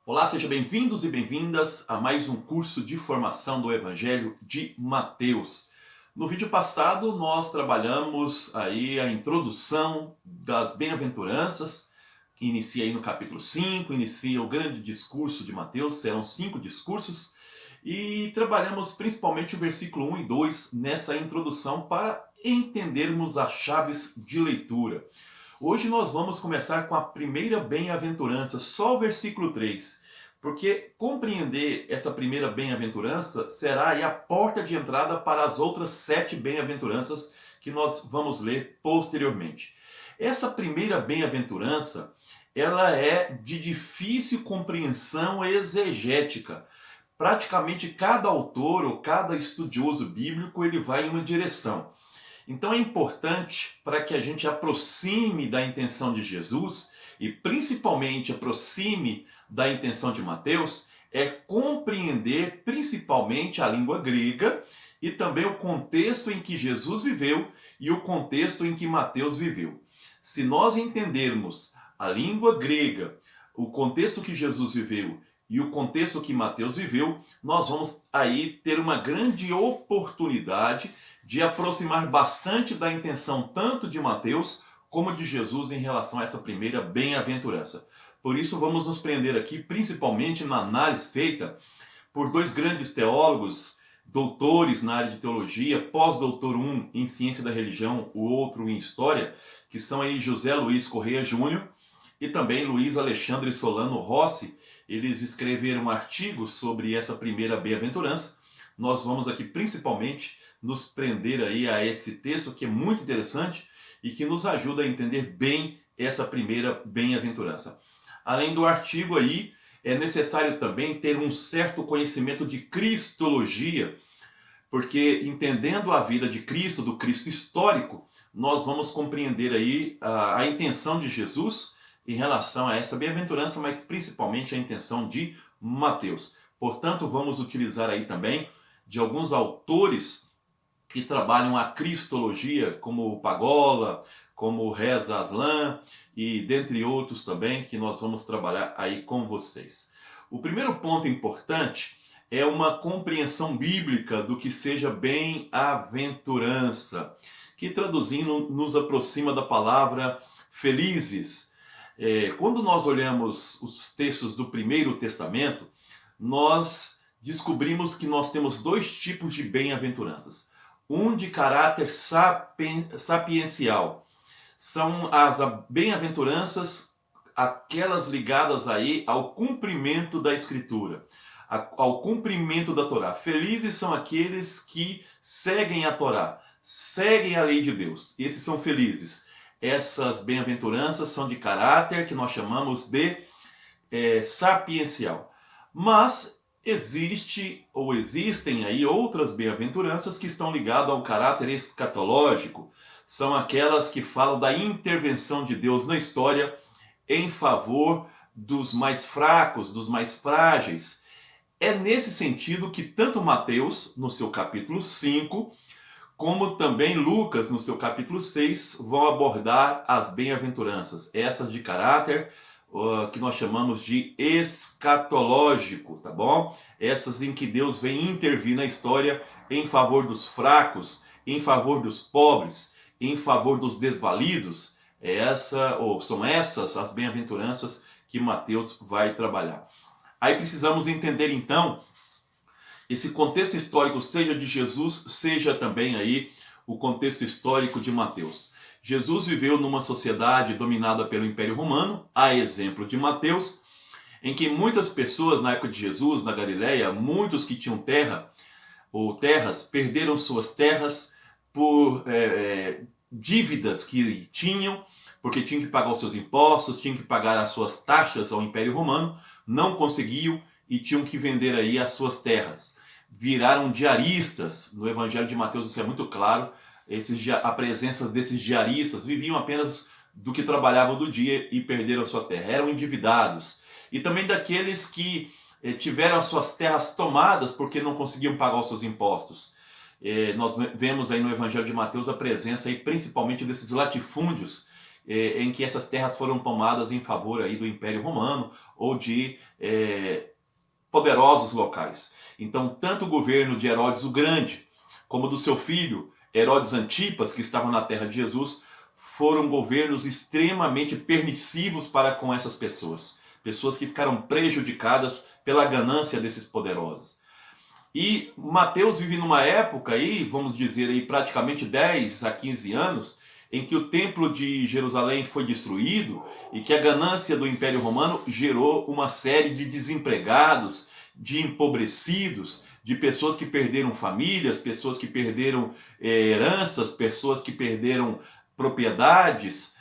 Olá, sejam bem-vindos e bem-vindas a mais um curso de formação do Evangelho de Mateus. No vídeo passado nós trabalhamos aí a introdução das bem-aventuranças, que inicia aí no capítulo 5, inicia o grande discurso de Mateus, serão 5 discursos, e trabalhamos principalmente o versículo 1 e 2 nessa introdução para entendermos as chaves de leitura. Hoje nós vamos começar com a primeira bem-aventurança, só o versículo 3, porque compreender essa primeira bem-aventurança será aí a porta de entrada para as outras 7 bem-aventuranças que nós vamos ler posteriormente. Essa primeira bem-aventurança, ela é de difícil compreensão exegética. Praticamente cada autor ou cada estudioso bíblico ele vai em uma direção. Então é importante para que a gente aproxime da intenção de Jesus e principalmente aproxime da intenção de Mateus, é compreender principalmente a língua grega e também o contexto em que Jesus viveu e o contexto em que Mateus viveu. Se nós entendermos a língua grega, o contexto que Jesus viveu e o contexto que Mateus viveu, nós vamos aí ter uma grande oportunidade de aproximar bastante da intenção tanto de Mateus como de Jesus em relação a essa primeira bem-aventurança. Por isso vamos nos prender aqui principalmente na análise feita por 2 grandes teólogos, doutores na área de teologia, pós-doutor um em ciência da religião, o outro em história, que são aí José Luiz Correia Júnior e também Luiz Alexandre Solano Rossi. Eles escreveram artigos sobre essa primeira bem-aventurança. Nós vamos aqui principalmente nos prender aí a esse texto que é muito interessante e que nos ajuda a entender bem essa primeira bem-aventurança. Além do artigo aí, é necessário também ter um certo conhecimento de cristologia, porque entendendo a vida de Cristo, do Cristo histórico, nós vamos compreender aí a intenção de Jesus em relação a essa bem-aventurança, mas principalmente a intenção de Mateus. Portanto, vamos utilizar aí também de alguns autores que trabalham a cristologia, como o Pagola, como o Reza Aslan e dentre outros também que nós vamos trabalhar aí com vocês. O primeiro ponto importante é uma compreensão bíblica do que seja bem-aventurança, que traduzindo nos aproxima da palavra felizes. Quando nós olhamos os textos do Primeiro Testamento, nós descobrimos que nós temos 2 tipos de bem-aventuranças. Um de caráter sapiencial. São as bem-aventuranças, aquelas ligadas aí ao cumprimento da Escritura, ao cumprimento da Torá. Felizes são aqueles que seguem a Torá, seguem a lei de Deus. Esses são felizes. Essas bem-aventuranças são de caráter que nós chamamos de sapiencial. Mas existem aí outras bem-aventuranças que estão ligadas ao caráter escatológico. São aquelas que falam da intervenção de Deus na história em favor dos mais fracos, dos mais frágeis. É nesse sentido que tanto Mateus, no seu capítulo 5, como também Lucas, no seu capítulo 6, vão abordar as bem-aventuranças, essas de caráter que nós chamamos de escatológico, tá bom? Essas em que Deus vem intervir na história em favor dos fracos, em favor dos pobres, em favor dos desvalidos. São essas as bem-aventuranças que Mateus vai trabalhar. Aí precisamos entender então esse contexto histórico, seja de Jesus, seja também aí o contexto histórico de Mateus. Jesus viveu numa sociedade dominada pelo Império Romano, a exemplo de Mateus, em que muitas pessoas na época de Jesus, na Galileia, muitos que tinham terra ou terras, perderam suas terras por dívidas que tinham, porque tinham que pagar os seus impostos, tinham que pagar as suas taxas ao Império Romano, não conseguiam e tinham que vender aí as suas terras. Viraram diaristas, no Evangelho de Mateus isso é muito claro, a presença desses diaristas, viviam apenas do que trabalhavam do dia e perderam sua terra, eram endividados. E também daqueles que tiveram as suas terras tomadas porque não conseguiam pagar os seus impostos. Nós vemos aí no Evangelho de Mateus a presença aí, principalmente desses latifúndios em que essas terras foram tomadas em favor aí do Império Romano ou de poderosos locais. Então, tanto o governo de Herodes o Grande, como do seu filho Herodes Antipas, que estavam na terra de Jesus, foram governos extremamente permissivos para com essas pessoas. Pessoas que ficaram prejudicadas pela ganância desses poderosos. E Mateus vive numa época aí, vamos dizer aí, praticamente 10 a 15 anos, em que o templo de Jerusalém foi destruído e que a ganância do Império Romano gerou uma série de desempregados, de empobrecidos, de pessoas que perderam famílias, pessoas que perderam heranças, pessoas que perderam propriedades,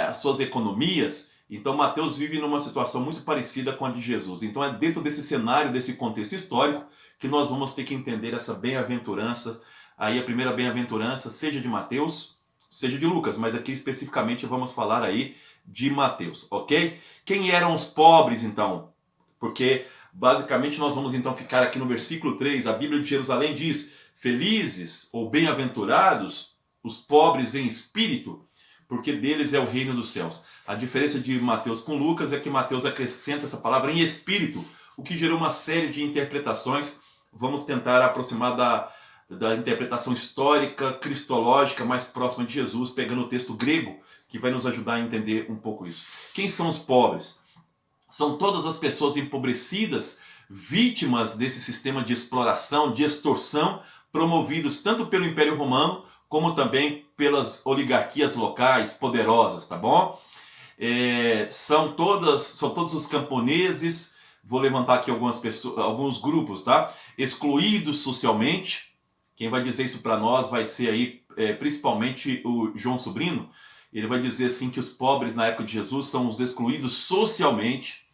as suas economias. Então Mateus vive numa situação muito parecida com a de Jesus. Então é dentro desse cenário, desse contexto histórico, que nós vamos ter que entender essa bem-aventurança. Aí a primeira bem-aventurança, seja de Mateus, seja de Lucas, mas aqui especificamente vamos falar aí de Mateus, ok? Quem eram os pobres então? Porque basicamente nós vamos então ficar aqui no versículo 3, a Bíblia de Jerusalém diz: felizes ou bem-aventurados os pobres em espírito, porque deles é o reino dos céus. A diferença de Mateus com Lucas é que Mateus acrescenta essa palavra em espírito, o que gerou uma série de interpretações. Vamos tentar aproximar da interpretação histórica, cristológica, mais próxima de Jesus, pegando o texto grego, que vai nos ajudar a entender um pouco isso. Quem são os pobres? São todas as pessoas empobrecidas, vítimas desse sistema de exploração, de extorsão, promovidos tanto pelo Império Romano, como também pelas oligarquias locais poderosas, tá bom? São todos os camponeses, vou levantar aqui alguns grupos, tá? Excluídos socialmente. Quem vai dizer isso para nós vai ser aí principalmente o João Sobrino. Ele vai dizer assim que os pobres na época de Jesus são os excluídos socialmente,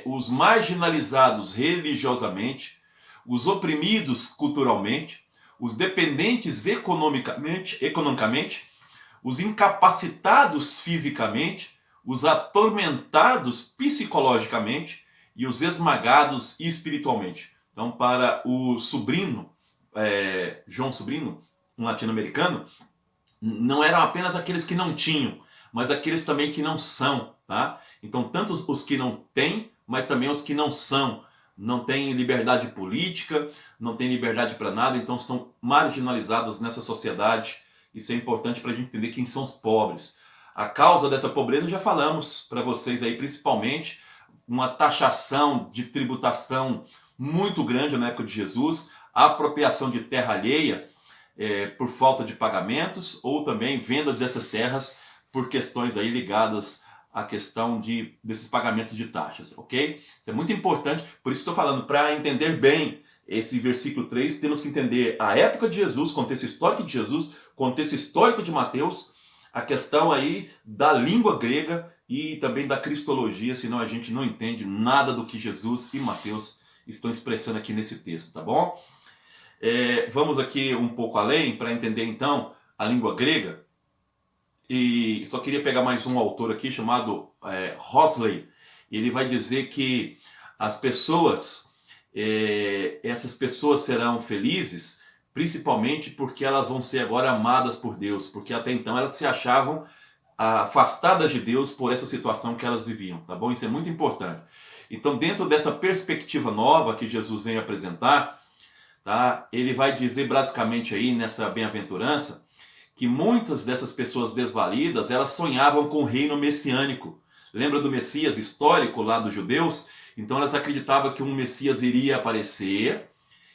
os marginalizados religiosamente, os oprimidos culturalmente, os dependentes economicamente, os incapacitados fisicamente, os atormentados psicologicamente e os esmagados espiritualmente. Então, para o Sobrino, João Sobrino, um latino-americano, não eram apenas aqueles que não tinham, mas aqueles também que não são, tá? Então, tanto os que não têm, mas também os que não são. Não têm liberdade política, não têm liberdade para nada, então são marginalizados nessa sociedade. Isso é importante para a gente entender quem são os pobres. A causa dessa pobreza já falamos para vocês aí, principalmente uma taxação de tributação muito grande na época de Jesus, a apropriação de terra alheia por falta de pagamentos, ou também venda dessas terras por questões aí ligadas à questão desses pagamentos de taxas, ok? Isso é muito importante, por isso que estou falando, para entender bem esse versículo 3, temos que entender a época de Jesus, contexto histórico de Jesus, contexto histórico de Mateus, a questão aí da língua grega e também da cristologia, senão a gente não entende nada do que Jesus e Mateus estão expressando aqui nesse texto, tá bom? Vamos aqui um pouco além para entender então a língua grega. E só queria pegar mais um autor aqui chamado Hosley. Ele vai dizer que as pessoas, essas pessoas serão felizes, principalmente porque elas vão ser agora amadas por Deus, porque até então elas se achavam afastadas de Deus por essa situação que elas viviam, tá bom? Isso é muito importante. Então, dentro dessa perspectiva nova que Jesus vem apresentar, tá? Ele vai dizer basicamente aí nessa bem-aventurança que muitas dessas pessoas desvalidas, elas sonhavam com o reino messiânico. Lembra do Messias histórico lá dos judeus? Então elas acreditavam que um Messias iria aparecer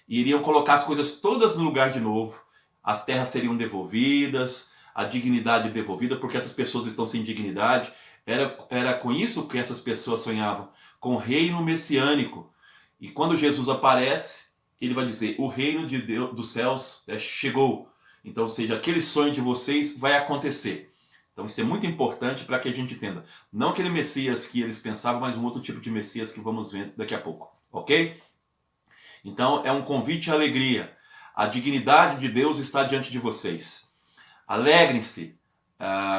e iriam colocar as coisas todas no lugar de novo. As terras seriam devolvidas, a dignidade devolvida, porque essas pessoas estão sem dignidade. Era com isso que essas pessoas sonhavam, com o reino messiânico. E quando Jesus aparece, ele vai dizer, o reino de Deus, dos céus chegou. Então, ou seja, aquele sonho de vocês vai acontecer. Então, isso é muito importante para que a gente entenda. Não aquele Messias que eles pensavam, mas um outro tipo de Messias que vamos ver daqui a pouco. Ok? Então, é um convite à alegria. A dignidade de Deus está diante de vocês. Alegrem-se.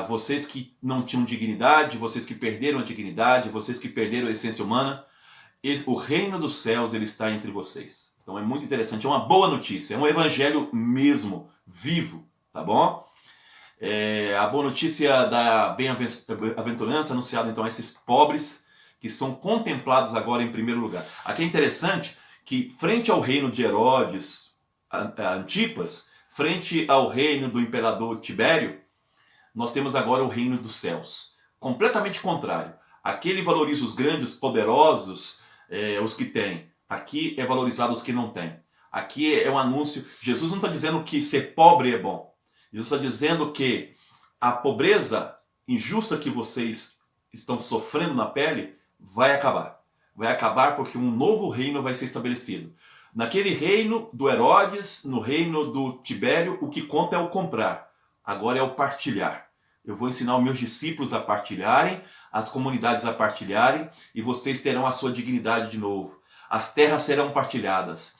Vocês que não tinham dignidade, vocês que perderam a dignidade, vocês que perderam a essência humana, o reino dos céus ele está entre vocês. Então é muito interessante, é uma boa notícia, é um evangelho mesmo, vivo, tá bom? A boa notícia da bem-aventurança anunciada então a esses pobres que são contemplados agora em primeiro lugar. Aqui é interessante que frente ao reino de Herodes Antipas, frente ao reino do imperador Tibério, nós temos agora o reino dos céus. Completamente contrário. Aqui ele valoriza os grandes, poderosos, os que têm. Aqui é valorizado os que não têm. Aqui é um anúncio. Jesus não está dizendo que ser pobre é bom. Jesus está dizendo que a pobreza injusta que vocês estão sofrendo na pele vai acabar. Vai acabar porque um novo reino vai ser estabelecido. Naquele reino do Herodes, no reino do Tibério, o que conta é o comprar. Agora é o partilhar. Eu vou ensinar os meus discípulos a partilharem, as comunidades a partilharem, e vocês terão a sua dignidade de novo. As terras serão partilhadas.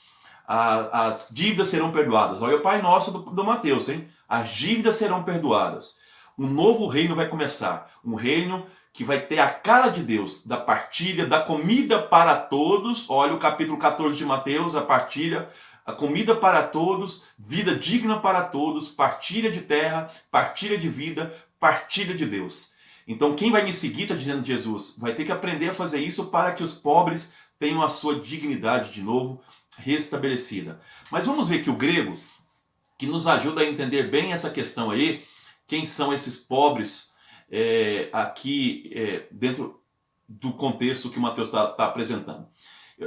As dívidas serão perdoadas. Olha o Pai Nosso do Mateus, hein? As dívidas serão perdoadas. Um novo reino vai começar. Um reino que vai ter a cara de Deus, da partilha, da comida para todos. Olha o capítulo 14 de Mateus, a partilha, a comida para todos, vida digna para todos, partilha de terra, partilha de vida, partilha de Deus. Então quem vai me seguir, está dizendo Jesus, vai ter que aprender a fazer isso para que os pobres tenham a sua dignidade de novo restabelecida. Mas vamos ver que o grego, que nos ajuda a entender bem essa questão aí, quem são esses pobres aqui dentro do contexto que o Mateus está apresentando.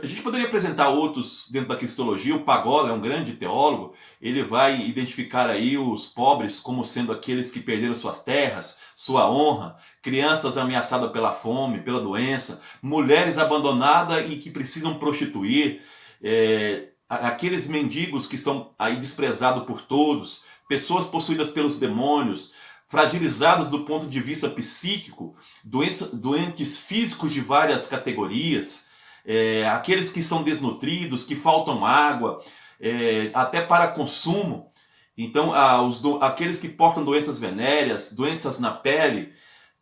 A gente poderia apresentar outros dentro da cristologia. O Pagola é um grande teólogo, ele vai identificar aí os pobres como sendo aqueles que perderam suas terras, sua honra, crianças ameaçadas pela fome, pela doença, mulheres abandonadas e que precisam prostituir, aqueles mendigos que são aí desprezados por todos, pessoas possuídas pelos demônios, fragilizados do ponto de vista psíquico, doentes físicos de várias categorias, aqueles que são desnutridos, que faltam água, até para consumo. Então, aqueles que portam doenças venéreas, doenças na pele,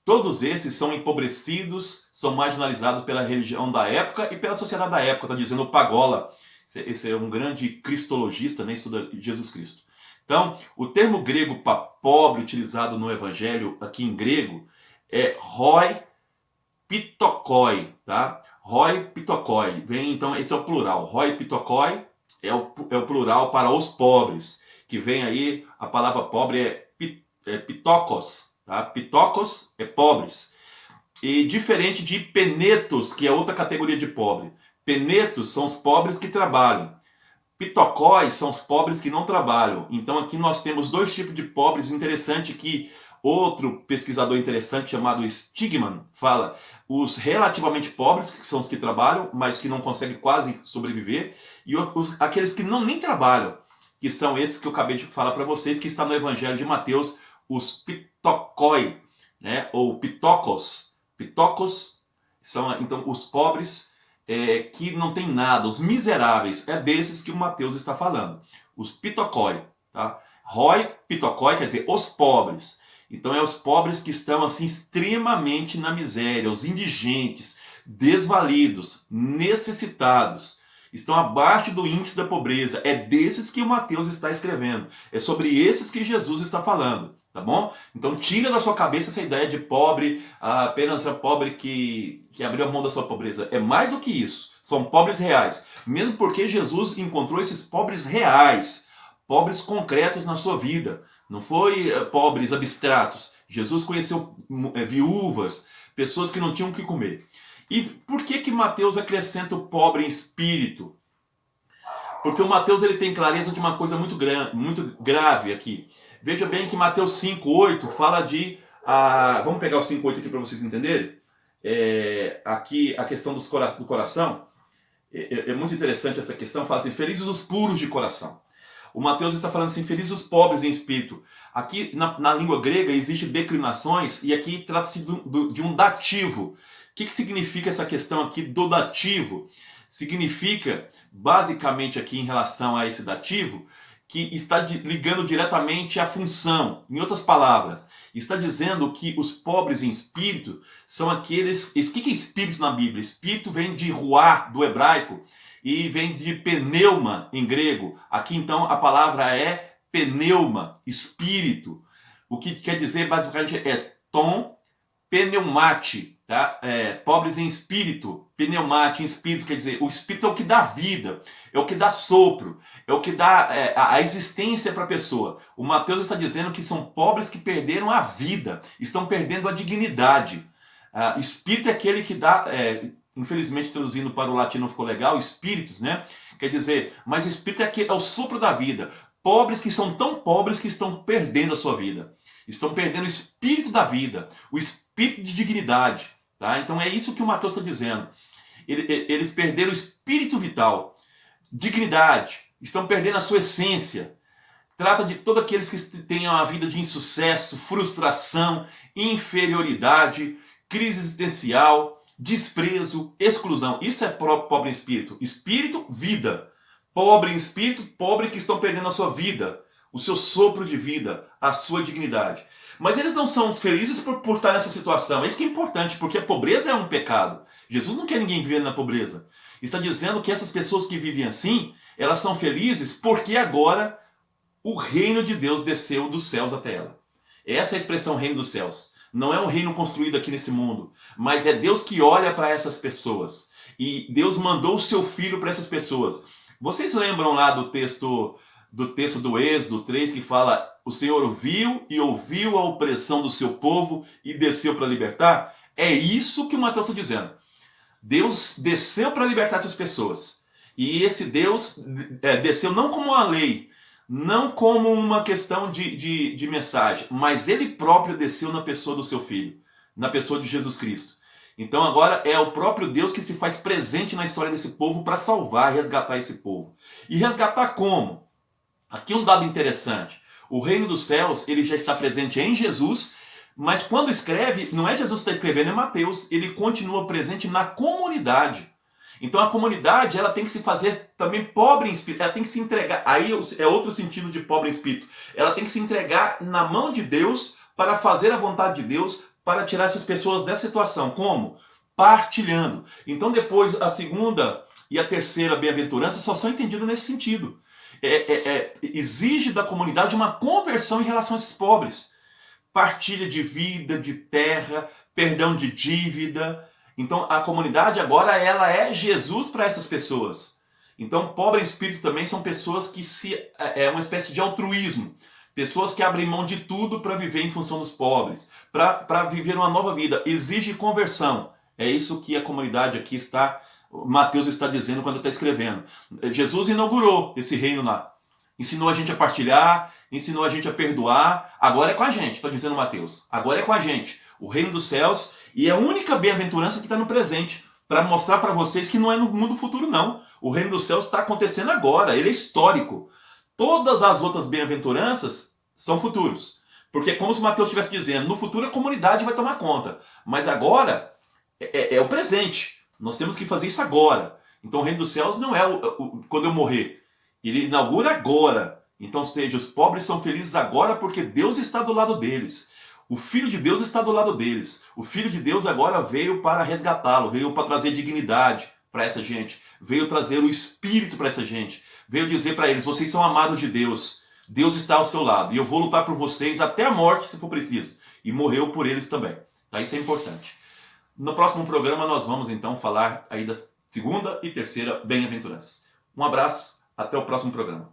todos esses são empobrecidos, são marginalizados pela religião da época e pela sociedade da época, está dizendo o Pagola. Esse é um grande cristologista, né, estuda Jesus Cristo. Então, o termo grego para pobre utilizado no Evangelho, aqui em grego, é roi pitokoi, tá? Roi pitokoi. Vem, então, esse é o plural. Roi pitokoi é o plural para os pobres, que vem aí, a palavra pobre é pitokos, tá? Pitokos é pobres. E diferente de penetos, que é outra categoria de pobre. Penetos são os pobres que trabalham. Pitokóis são os pobres que não trabalham. Então aqui nós temos dois tipos de pobres. Interessante que outro pesquisador interessante chamado Stigman fala os relativamente pobres, que são os que trabalham, mas que não conseguem quase sobreviver, e aqueles que nem trabalham, que são esses que eu acabei de falar para vocês, que está no Evangelho de Mateus, os pitokoi, né? Ou pitokos. Pitokos são então os pobres que não tem nada, os miseráveis, é desses que o Mateus está falando, os pitokoi, tá? Roi, pitokoi quer dizer os pobres. Então é os pobres que estão assim extremamente na miséria, os indigentes, desvalidos, necessitados, estão abaixo do índice da pobreza. É desses que o Mateus está escrevendo, é sobre esses que Jesus está falando. Tá bom? Então tira da sua cabeça essa ideia de pobre, apenas a pobre que abriu a mão da sua pobreza. É mais do que isso. São pobres reais. Mesmo porque Jesus encontrou esses pobres reais, pobres concretos na sua vida. Não foi pobres abstratos. Jesus conheceu viúvas, pessoas que não tinham o que comer. E por que Mateus acrescenta o pobre em espírito? Porque o Mateus ele tem clareza de uma coisa muito grave aqui. Veja bem que Mateus 5,8 fala de... vamos pegar o 5,8 aqui para vocês entenderem. Aqui a questão do coração. É muito interessante essa questão. Fala assim, felizes os puros de coração. O Mateus está falando assim, felizes os pobres em espírito. Aqui na língua grega existem declinações e aqui trata-se de um dativo. O que significa essa questão aqui do dativo? Significa, basicamente aqui em relação a esse dativo, que está ligando diretamente à função. Em outras palavras, está dizendo que os pobres em espírito são aqueles... O que é espírito na Bíblia? Espírito vem de ruá, do hebraico, e vem de pneuma, em grego. Aqui então a palavra é pneuma, espírito. o que quer dizer basicamente é tom pneumate, tá? Pobres em espírito, pneumate em espírito, quer dizer, o espírito é o que dá vida, é o que dá sopro, é o que dá a existência para a pessoa. O Mateus está dizendo que são pobres que perderam a vida, estão perdendo a dignidade. Espírito é aquele que dá, infelizmente traduzindo para o latino não ficou legal, espíritos, né? Quer dizer, mas o espírito é o sopro da vida. Pobres que são tão pobres que estão perdendo a sua vida. Estão perdendo o espírito da vida, o espírito de dignidade. Tá? Então é isso que o Mateus está dizendo. Eles perderam o espírito vital, dignidade, estão perdendo a sua essência. Trata de todos aqueles que têm uma vida de insucesso, frustração, inferioridade, crise existencial, desprezo, exclusão. Isso é pobre em espírito. Espírito, vida. Pobre em espírito, pobre que estão perdendo a sua vida, o seu sopro de vida, a sua dignidade. Mas eles não são felizes por estar nessa situação. Isso que é importante, porque a pobreza é um pecado. Jesus não quer ninguém viver na pobreza. Está dizendo que essas pessoas que vivem assim, elas são felizes porque agora o reino de Deus desceu dos céus até ela. Essa é a expressão reino dos céus. Não é um reino construído aqui nesse mundo, mas é Deus que olha para essas pessoas. E Deus mandou o seu filho para essas pessoas. Vocês lembram lá do texto do Êxodo 3 que fala: o Senhor viu e ouviu a opressão do seu povo e desceu para libertar? É isso que o Mateus está dizendo. Deus desceu para libertar essas pessoas. E esse Deus desceu não como uma lei, não como uma questão de mensagem, mas ele próprio desceu na pessoa do seu filho, na pessoa de Jesus Cristo. Então agora é o próprio Deus que se faz presente na história desse povo para salvar, resgatar esse povo. E resgatar como? Aqui um dado interessante. O reino dos céus, ele já está presente em Jesus, mas quando escreve, não é Jesus que está escrevendo, é Mateus. Ele continua presente na comunidade. Então a comunidade, ela tem que se fazer também pobre em espírito, ela tem que se entregar. Aí é outro sentido de pobre em espírito. Ela tem que se entregar na mão de Deus para fazer a vontade de Deus, para tirar essas pessoas dessa situação. Como? Partilhando. Então depois a segunda e a terceira bem-aventurança só são entendidas nesse sentido. Exige da comunidade uma conversão em relação a esses pobres. Partilha de vida, de terra, perdão de dívida. Então a comunidade agora ela é Jesus para essas pessoas. Então pobre em espírito também são pessoas que é uma espécie de altruísmo. Pessoas que abrem mão de tudo para viver em função dos pobres, para viver uma nova vida. Exige conversão. É isso que a comunidade aqui Mateus está dizendo quando está escrevendo. Jesus inaugurou esse reino lá. Ensinou a gente a partilhar, ensinou a gente a perdoar. Agora é com a gente, está dizendo Mateus. Agora é com a gente. O reino dos céus, e é a única bem-aventurança que está no presente, para mostrar para vocês que não é no mundo futuro, não. O reino dos céus está acontecendo agora, ele é histórico. Todas as outras bem-aventuranças são futuros. Porque é como se Mateus estivesse dizendo, no futuro a comunidade vai tomar conta. Mas agora é o presente. Nós temos que fazer isso agora. Então o reino dos céus não é quando eu morrer. Ele inaugura agora. Então, ou seja, os pobres são felizes agora porque Deus está do lado deles. O Filho de Deus está do lado deles. O Filho de Deus agora veio para resgatá-lo, veio para trazer dignidade para essa gente, veio trazer o Espírito para essa gente. Veio dizer para eles, vocês são amados de Deus, Deus está ao seu lado, e eu vou lutar por vocês até a morte, se for preciso. E morreu por eles também. Tá? Isso é importante. No próximo programa nós vamos então falar aí da segunda e terceira bem-aventuranças. Um abraço, até o próximo programa.